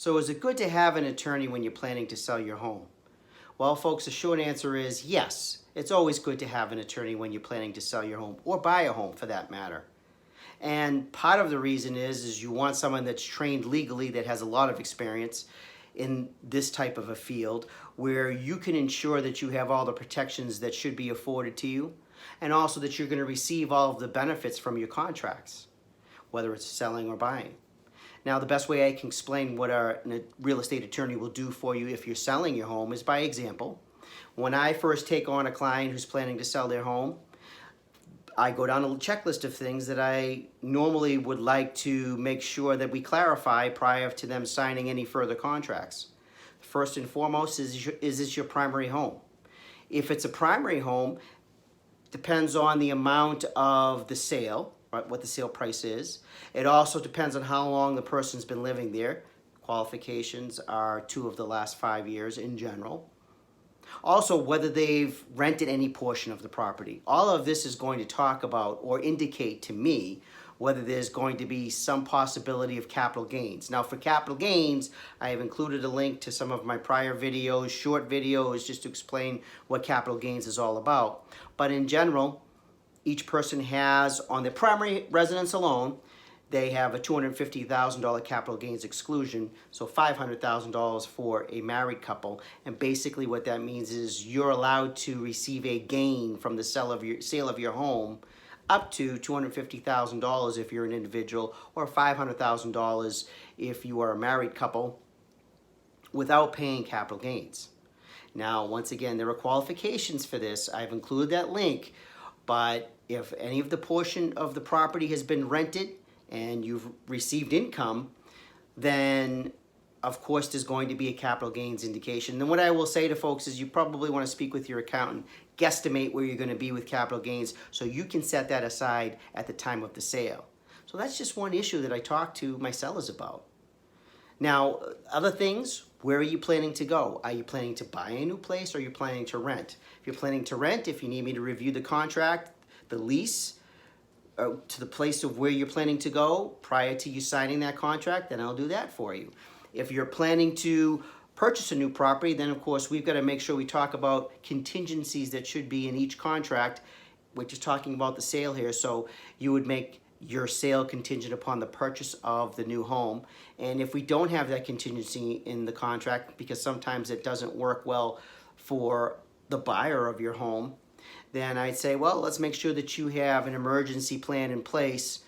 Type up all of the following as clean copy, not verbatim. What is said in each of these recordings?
So is it good to have an attorney when you're planning to sell your home? Well, folks, the short answer is yes. It's always good to have an attorney when you're planning to sell your home or buy a home for that matter. And part of the reason is you want someone that's trained legally that has a lot of experience in this type of a field where you can ensure that you have all the protections that should be afforded to you and also that you're going to receive all of the benefits from your contracts, whether it's selling or buying. Now, the best way I can explain what a real estate attorney will do for you if you're selling your home is by example. When I first take on a client who's planning to sell their home, I go down a checklist of things that I normally would like to make sure that we clarify prior to them signing any further contracts. First and foremost, is this your primary home? If it's a primary home, depends on the amount of the sale, right, what the sale price is. It also depends on how long the person's been living there. Qualifications are 2 of the last 5 years in general. Also, whether they've rented any portion of the property. All of this is going to talk about or indicate to me whether there's going to be some possibility of capital gains. Now, for capital gains, I have included a link to some of my prior videos, short videos, just to explain what capital gains is all about. But in general, each person has, on their primary residence alone, they have a $250,000 capital gains exclusion, so $500,000 for a married couple. And basically what that means is you're allowed to receive a gain from the sale of your home up to $250,000 if you're an individual, or $500,000 if you are a married couple, without paying capital gains. Now, once again, there are qualifications for this. I've included that link, but if any of the portion of the property has been rented and you've received income, then of course there's going to be a capital gains indication. Then what I will say to folks is you probably want to speak with your accountant, guesstimate where you're going to be with capital gains so you can set that aside at the time of the sale. So that's just one issue that I talk to my sellers about. Now, other things, where are you planning to go? Are you planning to buy a new place or are you planning to rent? If you're planning to rent, if you need me to review the contract, the lease, to the place of where you're planning to go prior to you signing that contract, then I'll do that for you. If you're planning to purchase a new property, then of course we've got to make sure we talk about contingencies that should be in each contract. We're just talking about the sale here, so you would make your sale contingent upon the purchase of the new home. And if we don't have that contingency in the contract, because sometimes it doesn't work well for the buyer of your home, then I'd say, well, let's make sure that you have an emergency plan in place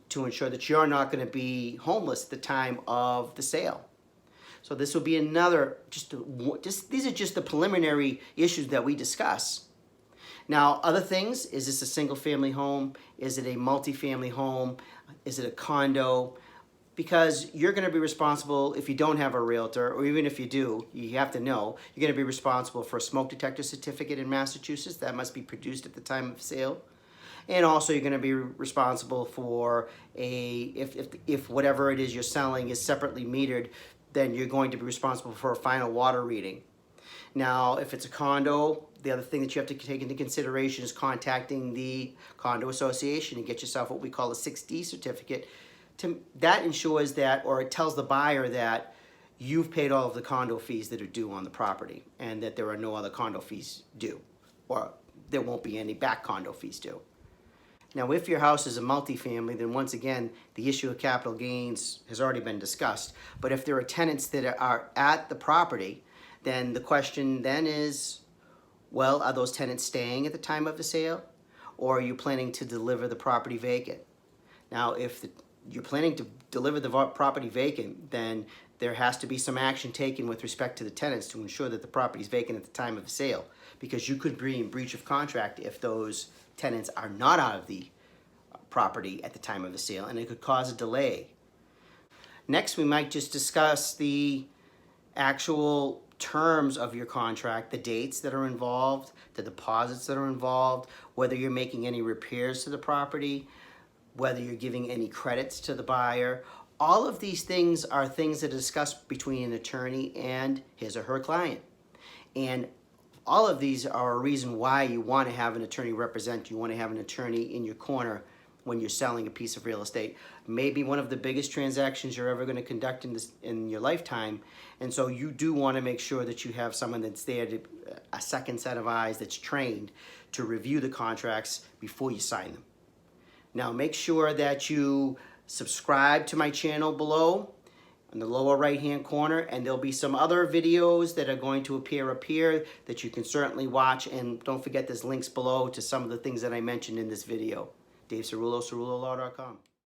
to ensure that you're not going to be homeless at the time of the sale. So this will be another, these are just the preliminary issues that we discuss. Now, other things, is this a single family home? Is it a multifamily home? Is it a condo? Because you're going to be responsible, if you don't have a realtor, or even if you do, you have to know, you're going to be responsible for a smoke detector certificate in Massachusetts that must be produced at the time of sale. And also you're going to be responsible for if whatever it is you're selling is separately metered, then you're going to be responsible for a final water reading. Now, if it's a condo, the other thing that you have to take into consideration is contacting the condo association and get yourself what we call a 6D certificate. That ensures that, or it tells the buyer that you've paid all of the condo fees that are due on the property and that there are no other condo fees due, or there won't be any back condo fees due. Now, if your house is a multifamily, then once again, the issue of capital gains has already been discussed. But if there are tenants that are at the property, then the question then is, well, are those tenants staying at the time of the sale, or are you planning to deliver the property vacant? Now, if you're planning to deliver the property vacant, then there has to be some action taken with respect to the tenants to ensure that the property is vacant at the time of the sale, because you could be in breach of contract if those tenants are not out of the property at the time of the sale, and it could cause a delay. Next, we might just discuss the actual terms of your contract, the dates that are involved, the deposits that are involved, whether you're making any repairs to the property, whether you're giving any credits to the buyer. All of these things are things that are discussed between an attorney and his or her client. And all of these are a reason why you want to have an attorney represent you. You want to have an attorney in your corner when you're selling a piece of real estate. Maybe one of the biggest transactions you're ever going to conduct in your lifetime. And so you do want to make sure that you have someone that's there, a second set of eyes that's trained to review the contracts before you sign them. Now make sure that you subscribe to my channel below in the lower right hand corner, and there'll be some other videos that are going to appear up here that you can certainly watch. And don't forget, there's links below to some of the things that I mentioned in this video. Dave Ceruolo, CeruoloLaw.com.